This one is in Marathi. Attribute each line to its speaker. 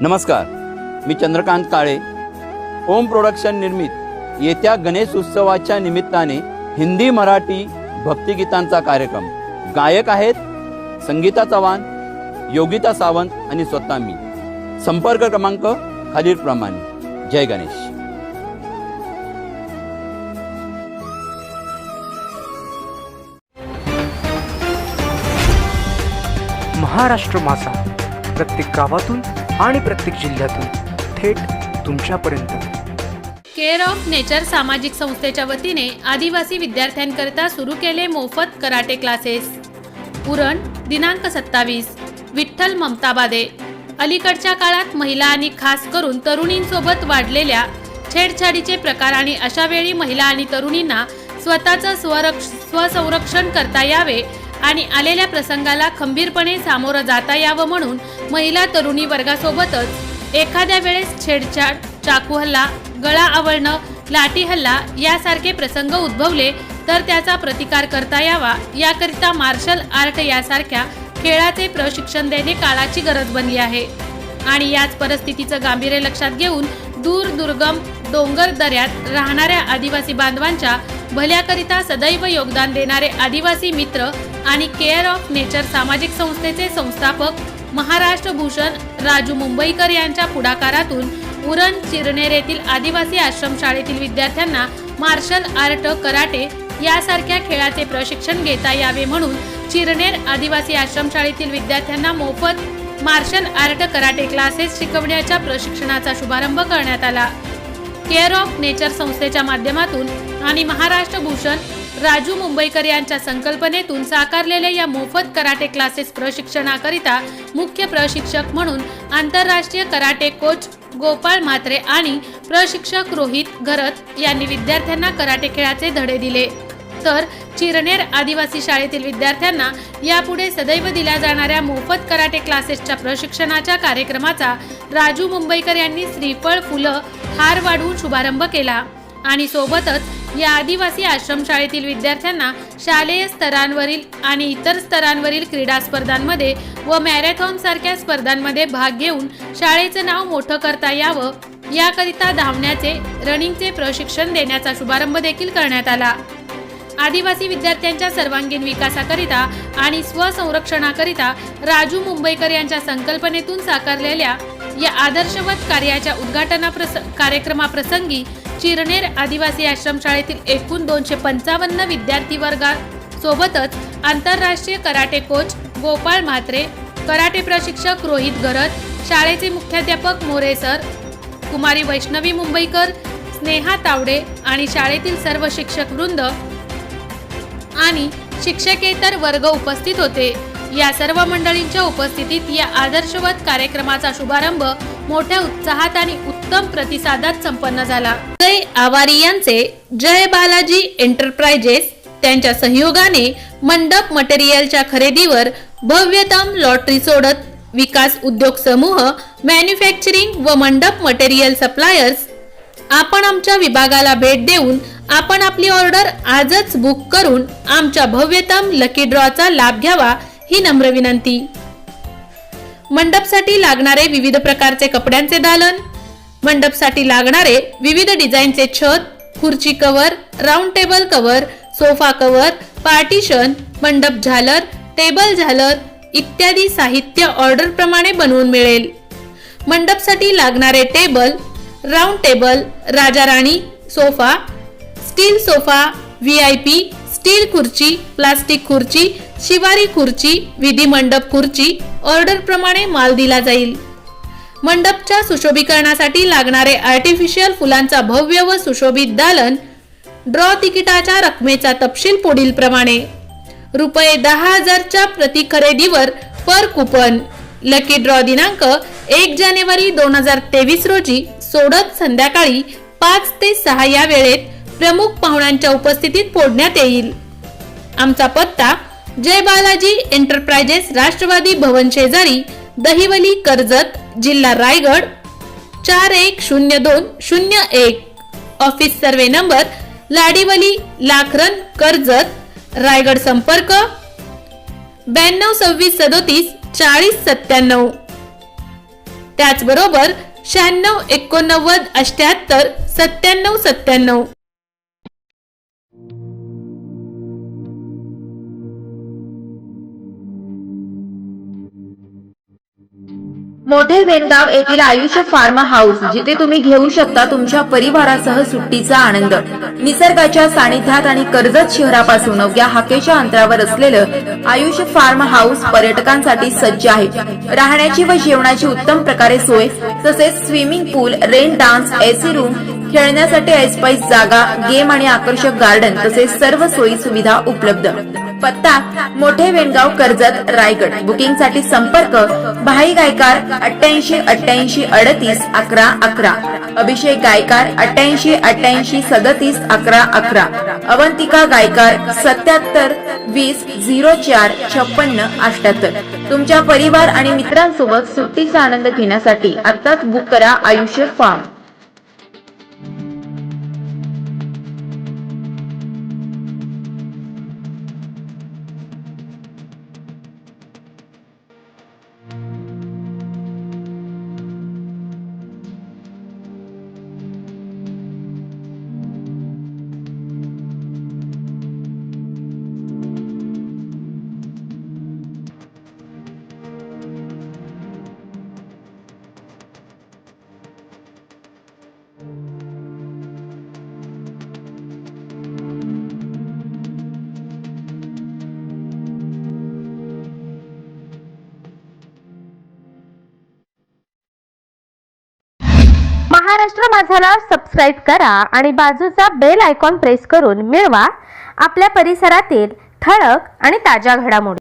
Speaker 1: नमस्कार, मी चंद्रकांत काळे. ओम प्रोडक्शन निर्मित येत्या गणेश उत्सवाच्या निमित्ताने हिंदी मराठी भक्तिगीतांचा कार्यक्रम. गायक आहेत संगीता चव्हाण, योगिता सावंत आणि स्वतः मी. संपर्क क्रमांक खालीलप्रमाणे. जय गणेश.
Speaker 2: महाराष्ट्र मासा प्रत्येक गावातून आणि प्रत्येक जिल्ह्यातून थेट तुमच्यापर्यंत.
Speaker 3: केअर ऑफ नेचर सामाजिक संस्थेच्या वतीने आदिवासी विद्यार्थ्यांकरिता सुरू केले मोफत कराटे क्लासेस. उरण दिनांक 27. विठ्ठल ममताबादे. अलीकडच्या काळात महिला आणि खास करून तरुणींसोबत वाढलेल्या छेडछाडीचे प्रकार आणि अशा वेळी महिला आणि तरुणींना स्वतःचं स्वसंरक्षण करता यावे आणि आलेल्या प्रसंगाला खंबीरपणे सामोरं जाता यावं म्हणून महिला तरुणी वर्गासोबतच एखाद्या वेळेस छेडछाड, चाकू हल्ला, गळा आवळणं, लाठी हल्ला यासारखे प्रसंग उद्भवले तर त्याचा प्रतिकार करता यावा याकरिता मार्शल आर्ट यासारख्या खेळाचे प्रशिक्षण देणे काळाची गरज बनली आहे. आणि याच परिस्थितीचं गांभीर्य लक्षात घेऊन दूर दुर्गम डोंगर दऱ्यात राहणाऱ्या आदिवासी बांधवांच्या भल्याकरिता सदैव योगदान देणारे आदिवासी मित्र आणि केअर ऑफ नेचर सामाजिक संस्थेचे संस्थापक महाराष्ट्र भूषण राजू मुंबईकर यांच्या पुढाकारातून उरण चिरनेर येथील आदिवासी आश्रमशाळेतील विद्यार्थ्यांना मार्शल आर्ट, कराटे यासारख्या खेळाचे प्रशिक्षण घेता यावे म्हणून चिरनेर आदिवासी आश्रमशाळेतील विद्यार्थ्यांना मोफत मार्शल आर्ट, कराटे क्लासेस शिकवण्याच्या प्रशिक्षणाचा शुभारंभ करण्यात आला. केअर ऑफ नेचर संस्थेच्या माध्यमातून आणि महाराष्ट्र भूषण राजू मुंबईकर यांच्या संकल्पनेतून साकारलेल्या या मोफत कराटे क्लासेस प्रशिक्षणाकरिता मुख्य प्रशिक्षक म्हणून आंतरराष्ट्रीय कराटे कोच गोपाळ म्हात्रे आणि प्रशिक्षक रोहित घरत यांनी विद्यार्थ्यांना कराटे खेळाचे धडे दिले. तर चिरनेर आदिवासी शाळेतील विद्यार्थ्यांना यापुढे सदैव दिल्या जाणाऱ्या मोफत कराटे क्लासेसच्या प्रशिक्षणाच्या कार्यक्रमाचा राजू मुंबईकर यांनी श्रीफळ, फुलं, हार वाढवून शुभारंभ केला. आणि सोबतच या आदिवासी आश्रमशाळेतील विद्यार्थ्यांना शालेय स्तरांवरील आणि इतर स्तरांवरील क्रीडा स्पर्धांमध्ये व मॅरेथॉन सारख्या स्पर्धांमध्ये भाग घेऊन शाळेचं नाव मोठं करता यावं याकरिता धावण्याचे, रनिंगचे प्रशिक्षण देण्याचा शुभारंभ देखील करण्यात आला. आदिवासी विद्यार्थ्यांच्या सर्वांगीण विकासाकरिता आणि स्वसंरक्षणाकरिता राजू मुंबईकर यांच्या संकल्पनेतून साकारलेल्या या आदर्शवत कार्याच्या कार्यक्रमाप्रसंगी चिरनेर आदिवासी आश्रमशाळेतील एकूण 255 विद्यार्थी वर्गासोबतच आंतरराष्ट्रीय karate coach Gopal Mhatre, karate प्रशिक्षक रोहित घरत, शाळेचे मुख्याध्यापक मोरे सर, कुमारी वैष्णवी मुंबईकर, स्नेहा तावडे आणि शाळेतील सर्व शिक्षक वृंद आणि शिक्षकेतर वर्ग उपस्थित होते. या सर्व मंडळींच्या उपस्थितीत या आदर्शवत कार्यक्रमाचा शुभारंभ मोठ्या उत्साहात आणि उत्तम प्रतिसादात संपन्न झाला. जय आवारी यांचे जय बालाजी एंटरप्राइजेस त्यांच्या सहयोगाने मंडप मटेरियलच्या खरेदीवर भव्यतम लॉटरी सोडत विकास उद्योग समूह, मॅन्युफॅक्चरिंग व मंडप मटेरियल सप्लायर्स आपण आमच्या विभागाला भेट देऊन आपण आपली ऑर्डर आजच बुक करून आमच्या भव्यतम लकी ड्रॉचा लाभ घ्यावा ही नम्र विनंती. मंडपसाठी लागणारे विविध प्रकारचे कपड्यांचे दालन, मंडपसाठी लागणारे विविध डिझाईनचे छत, खुर्ची cover, round table cover, sofa cover, partition, मंडप झालर, टेबल झालर इत्यादी साहित्य ऑर्डर प्रमाणे बनवून मिळेल. मंडपसाठी लागणारे टेबल, राऊंड टेबल, राजा राणी sofa, steel sofa, VIP, steel खुर्ची, प्लास्टिक खुर्ची, शिवारी खुर्ची, विधी मंडप खुर्ची ऑर्डर प्रमाणे माल दिला जाईल. मंडपच्या सुशोभीकरणासाठी लागणारे आर्टिफिशियल फुलांचा भव्य व सुशोभित दालन. ड्रॉ तिकिटाच्या रकमेचा तपशील पुढील प्रमाणे: रुपये 10,000च्या प्रति खरेदीवर पर कुपन. लकी ड्रॉ दिनांक 1 जानेवारी 2023 रोजी सोडत संध्याकाळी 5 ते 6 या वेळेत प्रमुख पाहुण्यांच्या उपस्थितीत फोडण्यात येईल. आमचा पत्ता: जय बालाजी एंटरप्राइजेस, राष्ट्रवादी भवन शेजारी, दहिवली, कर्जत, जिल्हा Raigad 410201. Office survey number Ladivali, Lakhran, Karjat, Raigad. संपर्क 92 26 37 40 97. त्याचबरोबर 96 89 78 97.
Speaker 4: मोठे वेणगाव येथील आयुष फार्म हाऊस, जिथे तुम्ही घेऊ शकता तुमच्या परिवारासह सुट्टीचा आनंद. निसर्गाच्या सानिध्यात आणि कर्जत शहरापासून अवघ्या हाकेच्या अंतरावर असलेलं आयुष फार्म हाऊस पर्यटकांसाठी सज्ज आहे. राहण्याची व जेवणाची उत्तम प्रकारे सोय, तसेच स्विमिंग पूल, रेन डान्स, एसी रूम, खेळण्यासाठी ऐसपैस जागा, गेम आणि आकर्षक गार्डन तसेच सर्व सोयी सुविधा उपलब्ध. पत्ता मोठे वेणगाव, कर्जत, रायगड. बुकिंग साठी संपर्क भाई गायकार 88 88 38 11 11, अभिषेक गायकार 88 88 37 11 11, अवंतिका गायकार 77 20 04 56 78. तुमच्या परिवार आणि मित्रांसोबत सुट्टीचा आनंद घेण्यासाठी आताच बुक करा आयुष फार्म.
Speaker 5: महाराष्ट्र माझाला सबस्क्राईब करा आणि बाजूचा बेल आयकॉन प्रेस करून मिळवा आपल्या परिसरातील ठळक आणि ताज्या घडामोडी.